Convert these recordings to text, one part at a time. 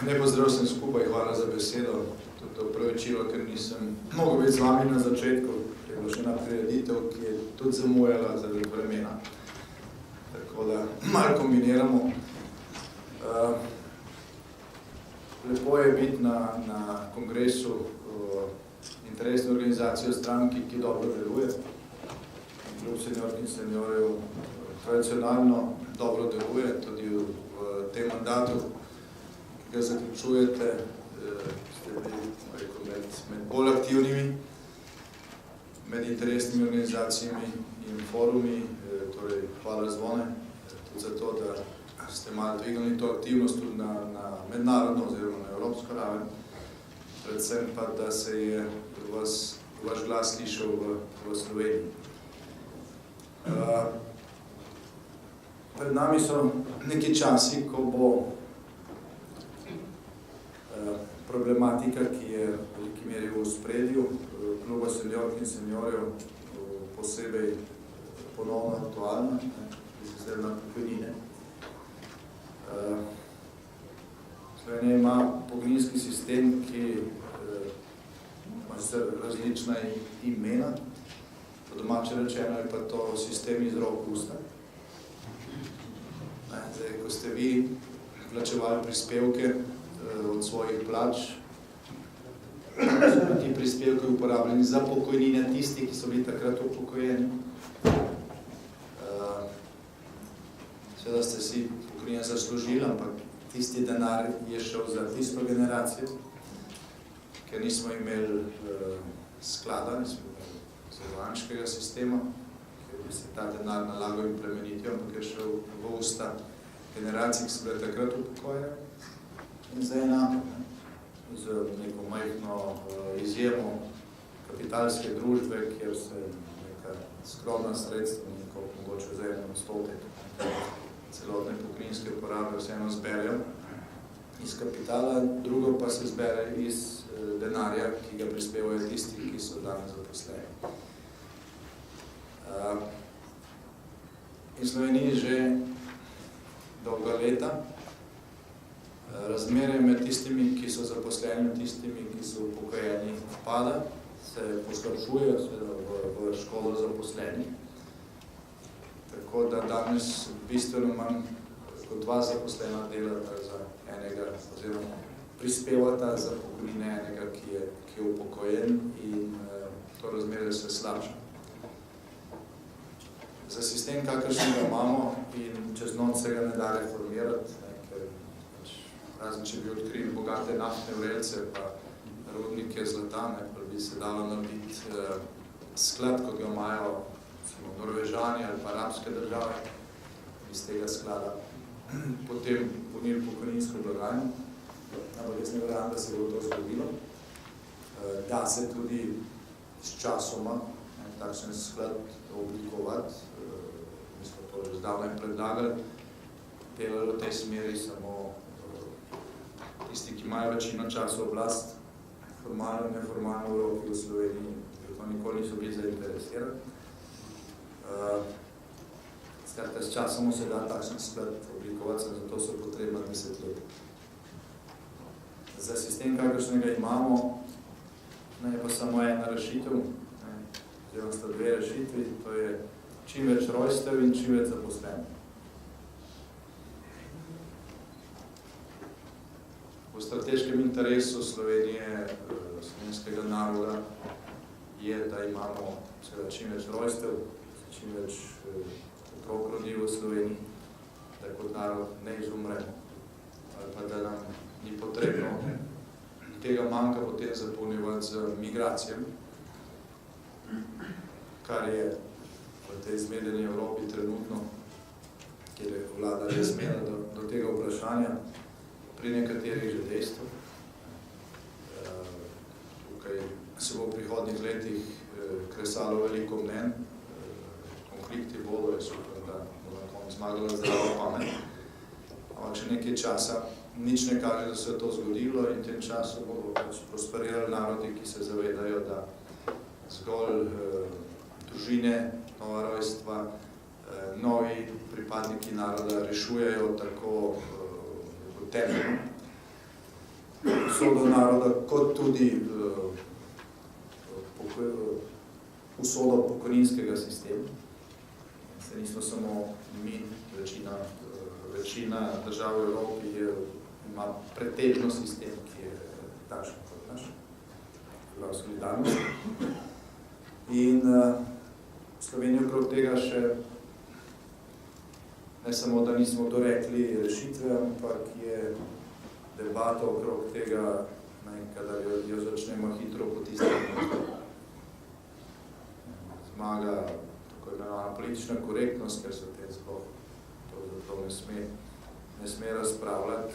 Lepo zdrav vsem skupaj, hvala za besedo. Tudi to opravičilo, ker nisem mogel biti z vami na začetku, ker je bila še ena prireditev, ki je tudi zamujala zaradi vremena. Tako da malo kombiniramo. Lepo je biti na kongresu interesne organizacije stranki, ki dobro deluje. Klub seniork in seniorjev tradicionalno dobro deluje, tudi v tem mandatu, ki ga zaključujete, ste bili med bolj aktivnimi, med interesnimi organizacijami in forumi, torej hvala Zvone, tudi za to, da ste malo dvignili to aktivnost tudi na mednarodno oziroma na evropsko raven, predvsem pa, da se je vaš glas slišal v Sloveniji. Pred nami so neki časi, ko bo problematika, ki je v veliki meri v ospredju kluba seniork in seniorjev, posebej ponovno aktualna, zdaj na pokojnine. Slovenija ima pokojninski sistem, ki ima različna imena. Po domače rečeno je pa to sistem iz rok v usta. Zdaj, ko ste vi plačevali prispevke od svojih plač, so ti prispevki uporabljeni za pokojnine tisti, ki so bili takrat upokojeni. Seveda ste si pokojnine zaslužili, ampak tisti denar je šel za tisto generacijo, ker nismo imeli sklada, nismo imeli zavarovalniškega sistema, ker bi se ta denar nalagal in plemenitjo, ampak je šel v usta generacij, ki so bile takrat upokojene. In zdaj z neko majhno izjemo kapitalske družbe, kjer se neka skromna sredstva, neko mogoče za 1% celotne pokojninske porabe vseeno zberejo iz kapitala, drugo pa se zbere iz denarja, ki ga prispevajo tisti, ki so danes zaposleni. In Sloveniji že dolga leta razmere med tistimi, ki so zaposleni, in tistimi, ki so upokojeni, pada, se poslabšuje v škodo zaposlenih. Tako da danes bistveno manj kot 2 zaposlena delata za enega, oziroma prispevata za pokojnine enega, ki je upokojen, in to razmerje se slabša. Za sistem, kakršnega imamo, in čez noč se ga ne da reformirati, ker razen če bi odkrili bogate naftne vrelce pa rudnike zlata, pa bi se dalo narediti sklad, kot ga imajo Norvežani ali pa arabske države, iz tega sklada potem polnili pokojninsko blagajno, ampak jaz ne verjamem, da se bo to zgodilo. Da se tudi s časoma takšen sklad oblikovati, mi smo to že zdavnaj predlagali, delali v tej smeri samo tisti, ki imajo večino časa oblast, formalno in neformalno v Evropi, v Sloveniji, to nikoli niso bili zainteresirani. Skratka, s časom se da takšen sklad oblikovati, zato so potrebna 10 let. Za sistem, kakršnega imamo, je pa samo ena rešitev, oziroma sta 2 rešitvi, to je čim več rojstev in čim več zaposlenih. V strateškem interesu Slovenije, slovenskega naroda, je, da imamo čim več rojstev, čim več otrok rodi v Sloveniji, da kot narod ne izumremo, ali pa da nam ni potrebno tega manjka potem zapolnjevati z migracijami, kar je v tej zmedeni Evropi trenutno, kjer je vlada res zmeda do tega vprašanja, pri nekaterih že dejstvo. Tukaj se bo v prihodnjih letih kresalo veliko mnen, konflikti bodo, je super, da bo na koncu zmagala zdrava pamet. Ampak še nekaj časa nič ne kaže, da se je to zgodilo, in v tem času bodo prosperirali narodi, ki se zavedajo, da zgolj družine, nova rojstva, novi pripadniki naroda rešujejo tako temeljno usodo naroda, kot tudi usodo pokojninskega sistema. Se nismo samo mi, večina držav v Evropi ima pretežno sistem, ki je takšen kot naš, prav solidarnost. In Slovenija okrog tega še ne samo, da nismo dorekli rešitve, ampak je debata okrog tega, kadar jo začnemo hitro potisniti. Zmaga tako imenovana politična korektnost, ker se o tem sploh to ne sme razpravljati,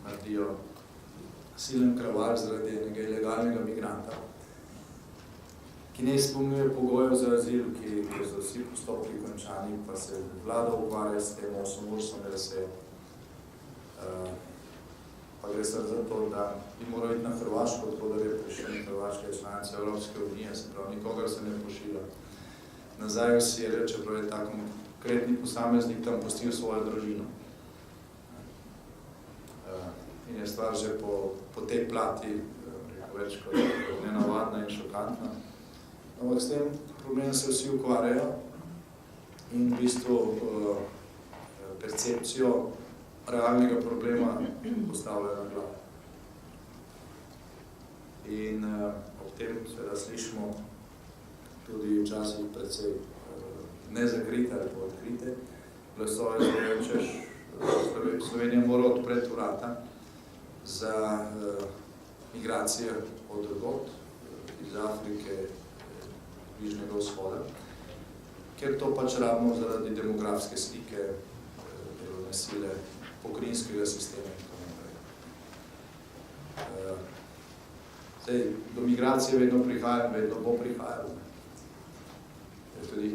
naredijo silen kraval zaradi enega ilegalnega migranta, ki ne izpolnjuje pogojev za azil, ki so vsi postopki končani, pa se vlada ukvarja s tem, 8 ur so merse. Pa gre se za to, da bi moral iti na Hrvaško, tako da je prišel Hrvaška članica Evropske unije, se pravi, nikogar se ne pošilja nazaj v Sirijo, čeprav je tak konkretni posameznik tam pustil svojo družino. In je stvar že po tej plati več kot nenavadna in šokantna. Ampak s tem problemom se vsi ukvarjajo in v bistvu percepcijo realnega problema postavljajo na glavo. In ob tem seveda slišimo tudi včasih precej nezakrite ali pa odkrite glasove, češ Slovenija mora odpreti vrata za migracije od drugod, iz Afrike, Bližnjega vzhoda, ker to pač rabimo zaradi demografske slike, delovne sile, pokojninskega sistema in tako naprej. Do migracije vedno prihaja, vedno bo prihajalo. Tudi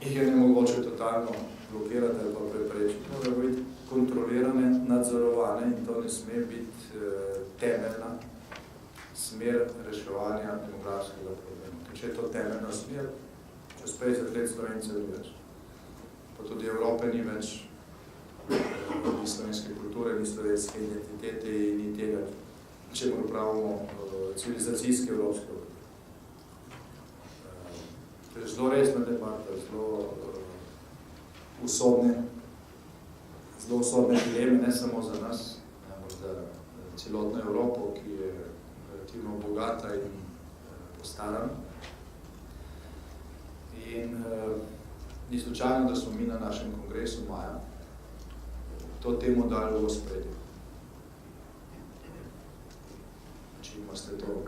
jih je nemogoče totalno blokirati ali pa preprečiti. Morajo biti kontrolirane, nadzorovane in to ne sme biti temeljna smer reševanja demografskega problema. Ker če je to temeljna smer, čez 50 let Slovencev ni več. Pa tudi Evrope ni več, ni slovenske kulture, ni slovenske identitete in ni tega, čemu pravimo civilizacijske evropske kulture. To je zelo resna debata, zelo usodne dileme, ne samo za nas, ampak za celotno Evropo, ki je relativno bogata in postarana. In ni slučajno, da smo mi na našem kongresu maja to temo dali v ospredje. Če ste to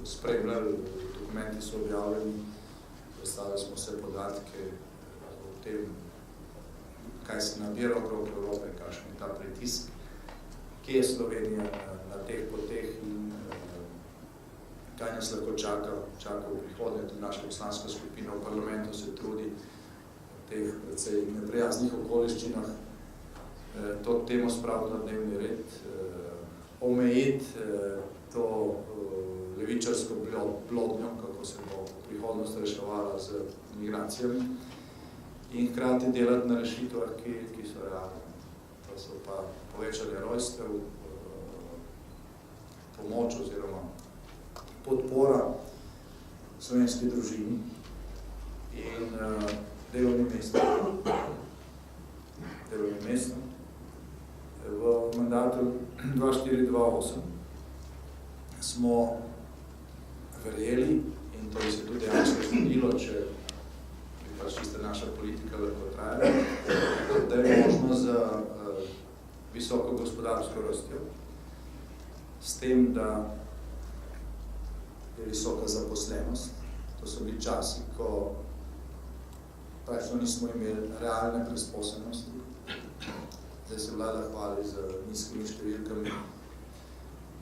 spremljali, dokumenti so objavljeni, predstavili smo vse podatke o tem, kaj se nabira okrog Evrope, kakšen je ta pritisk, kje je Slovenija na teh poteh in kaj nas lahko čaka v prihodnje. Tudi naša poslanska skupina v parlamentu se trudi v teh precej neprijaznih okoliščinah to temo spraviti na dnevni red, omejiti to levičarsko blodnjo, kako se bo prihodnost reševala z migracijami in hkrati delati na rešitvah, ki so realne. To so pa povečanje rojstev, pomoč oziroma podpora slovenski družini in delovnim mestom. V mandatu 2004-2008 smo verjeli, in to bi se tudi dejansko zgodilo, če bi pač čista naša politika lahko trajala, da je možno za visoko gospodarsko rastjo, s tem, da je visoka zaposlenost. To so bili časi, ko praktično nismo imeli realne brezposelnosti. Zdaj se vlada hvali z nizkimi številkami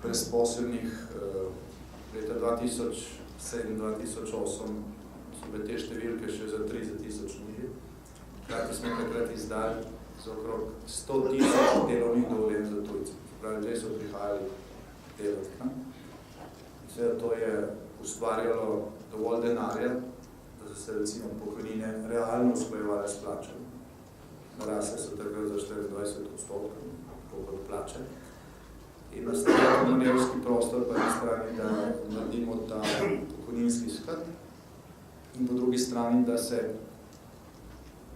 brezposelnih. Leta 2007-2008 so bile te številke še za 30 000 nižje. Hkrati smo takrat izdali za okrog 100 000 delovnih dovoljenj za tujce. Pravi, zdaj so prihajali delati. Seveda to je ustvarjalo dovolj denarja, da so se recimo pokojnine realno usklajevale s plačami. Narasle so takrat za 24%, kot plače. in nastaviti manevrski prostor po eni strani, da naredimo ta pokojninski sklad in po drugi strani, da se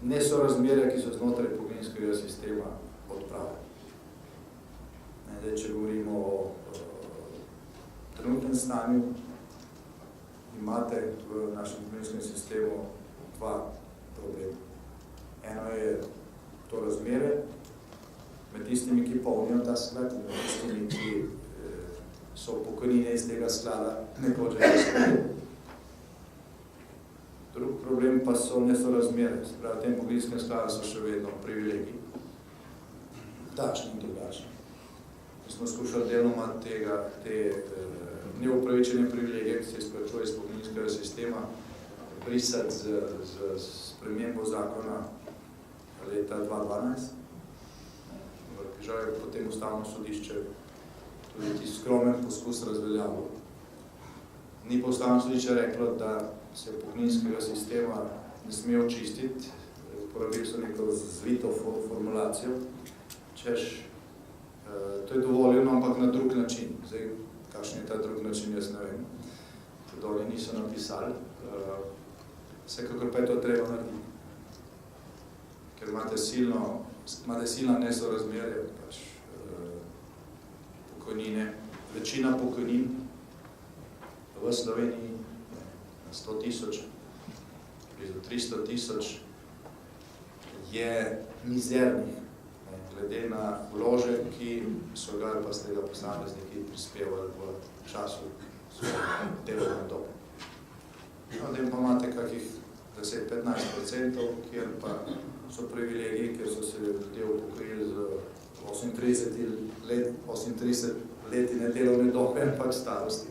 nesorazmerja, ki so znotraj pokojninskega sistema, odpravijo. Zdaj, če govorimo o trenutnem stanju, imate v našem pokojninskem sistemu dva problema. Eno je to razmere med tistimi, ki polnijo ta sklad in med tistimi, ki so pokojnine iz tega sklada nekoč že izgubili. Drug problem pa so nesorazmere. V tem pokojninskem skladu so še vedno privilegiji. Takšni in drugačni. Mi smo skušali deloma te neupravičene privilegije, ki se izplačuje iz pokojninskega sistema, brisati z spremembo zakona leta 2012. Žal je potem Ustavno sodišče tudi ti skromen poskus razveljavil. Ni pa Ustavno sodišče reklo, da se pokojninskega sistema ne sme očistiti, uporabili so neko zvito formulacijo, češ, to je dovoljeno, ampak na drug način. Zdaj, kakšen je ta drug način, jaz ne vem. Tudi oni niso napisali. Vsekakor pa je to treba narediti. Ker imate silna nesorazmerje, pokojnine. Večina pokojnin v Sloveniji na 100 tisoč, blizu 300 tisoč, je mizernih, glede na vložek, ki so ga ali pa z tega posamezniki prispevali v času svoje delovne dobe. Potem pa imate kakih 10-15%, kjer pa so privilegiji, kjer so se ljudje upokojili z 38 letine delovne dobe, ampak starosti.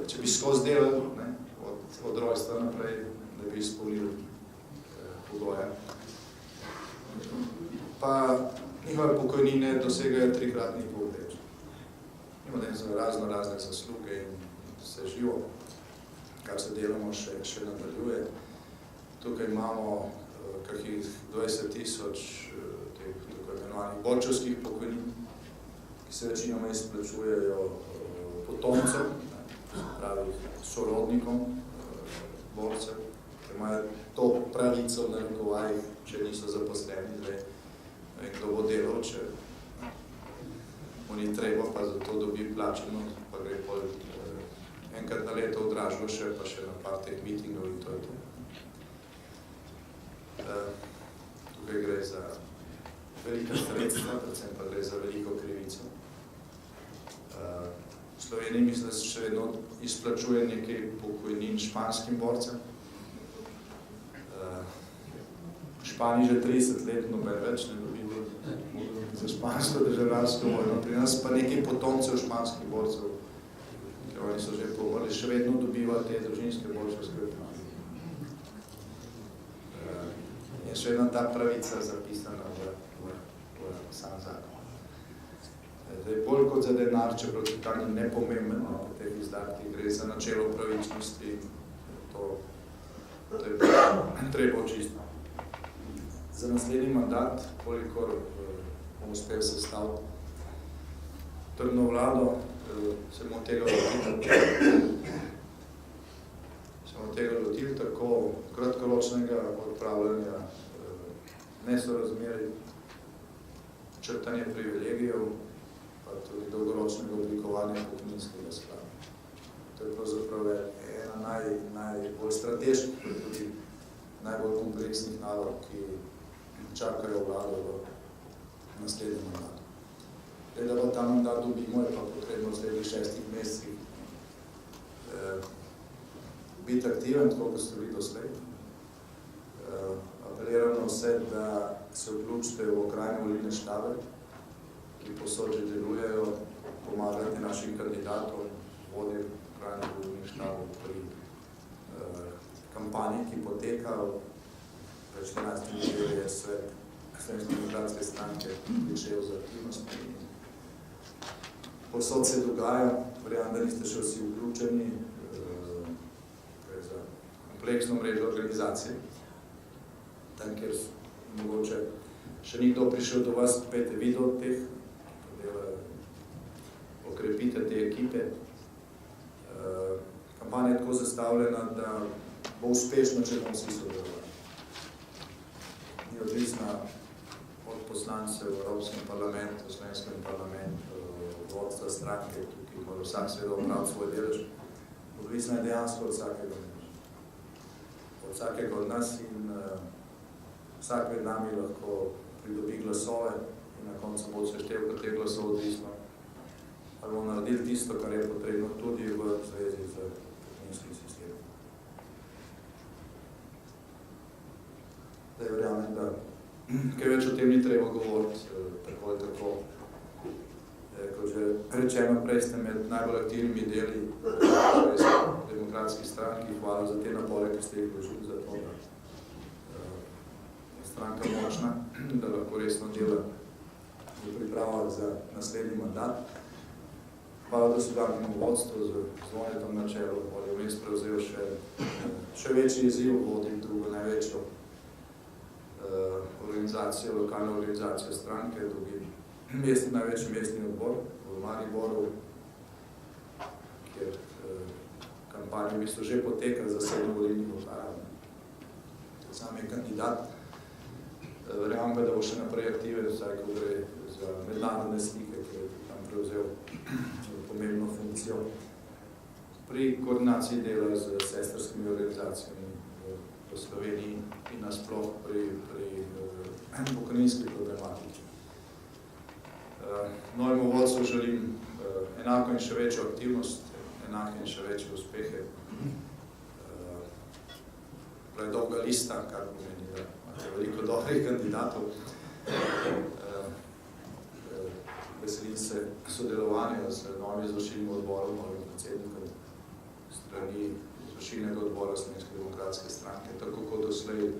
Če bi skozi delali, od rojstva naprej, da bi izpolnili pogoje. Pa njihove pokojnine dosegajo 3-kratni povprečje. Imajo razne zasluge in se živo, kar se delamo še nadaljuje. Tukaj imamo kakih 20 tisoč tako imenovanih borčevskih pokojnin, ki se večinoma izplačujejo potomcem, pravi sorodnikom borcev, ki imajo to pravico na narekovajih, če niso zaposleni, zdaj, kdo bo delal, če mu ni treba, pa za to dobi plačeno, pa gre pol enkrat na leto v Dražbo še, pa še na par teh mitingov in to je to. Tukaj gre za velika sredstva, predvsem pa gre za veliko krivico. V Sloveniji mislim, da se še vedno izplačuje nekaj pokojnin španskim borcem. V Španiji že 30 let noben več ne dobi za špansko državljansko vojno. Pri nas pa nekaj potomcev španskih borcev, ker oni so že pomrli, še vedno dobivajo te družinske borčevske pokojnine. Je še jedna ta pravica zapisana v sam zakon. Zdaj, bolj kot za denar, čeprav je to nepomemben, v teh izdatkih gre za načelo pravičnosti, to je treba očistiti. Za naslednji mandat, kolikor bomo uspeli sestaviti trdno vlado, se bomo tega lotili tako kratkoročnega odpravljanja nesorazmerij, črtanje privilegijev, pa tudi dolgoročnega oblikovanja pokojninskega sklada. To je pravzaprav ena najbolj strateških, tudi najbolj kompleksnih nalog, ki čakajo vlado v naslednjem mandatu. Da pa ta mandat dobimo, je pa potrebno v slednjih 6 mesecih biti aktiven, tako kot ste bili doslej. Apeliram na vse, da se vključite v okrajne volilne štabe, ki povsod že delujejo, pomagate našim kandidatom, vodjem okrajnih volilnih štabov pri kampanji, ki poteka. V 14. nedelji je svet Slovenske demokratske stranke pričel z aktivnostmi. Povsod se dogaja, verjamem, da niste še vsi vključeni, gre za kompleksno mrežo organizacije, tam, kjer mogoče še ni kdo prišel do vas, pejte video od teh, dela okrepite te ekipe. Kampanja je tako zastavljena, da bo uspešna, če bomo vsi sodelovali. Ni odvisna od poslancev v Evropskem parlamentu, v Slovenskem parlamentu, vodstva stranke, tukaj mora vsak seveda opraviti svoj delež. Odvisna je dejansko od vsakega od nas in vsak med nami lahko pridobi glasove in na koncu bo seštevka teh glasov odvisno. Ali bomo naredili tisto, kar je potrebno tudi v zvezi z pokojninskim sistemom. Zdaj verjamem, da kaj več o tem ni treba govoriti, tako ali tako. Kot že rečeno, prej ste med najbolj aktivnimi deli demokratskih stranki. Hvala za te napore, ki ste jih vložili za to, da je stranka močna, da lahko resno dela v pripravah za naslednji mandat. Hvala, da so danemu vodstvu z Zvonetom na čelu, ali je vmes prevzel še večji izziv, vodim drugo največjo organizacijo, lokalno organizacijo stranke, drugi največji mestni odbor v Mariboru, kjer kampanja v bistvu že poteka za 7 volilnih okrajev. Sam je kandidat. Verjamem pa, da bo še naprej aktiven, vsaj ko gre za mednarodne stike, ki je tam prevzel pomembno funkcijo pri koordinaciji dela z sestrskimi organizacijami v Sloveniji in nasploh pri pokojninski problematiki. Novemu vodstvu želim enako in še večjo aktivnost, enake in še večje uspehe. To je dolga lista, kar pomeni, da imate veliko dobrih kandidatov. Veselim se sodelovanja z novim izvršilnim odborom, novim predsednikom strani izvršilnega odbora Slovenske demokratske stranke, tako kot doslej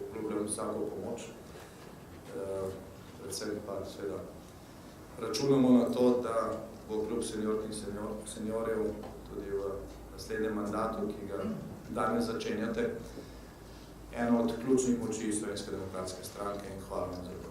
obljubljam vsako pomoč. Predvsem pa seveda računamo na to, da bo klub seniork in seniorjev tudi v naslednjem mandatu, ki ga danes začenjate, eno od ključnih moči Slovenske demokratske stranke in hvala vam za to.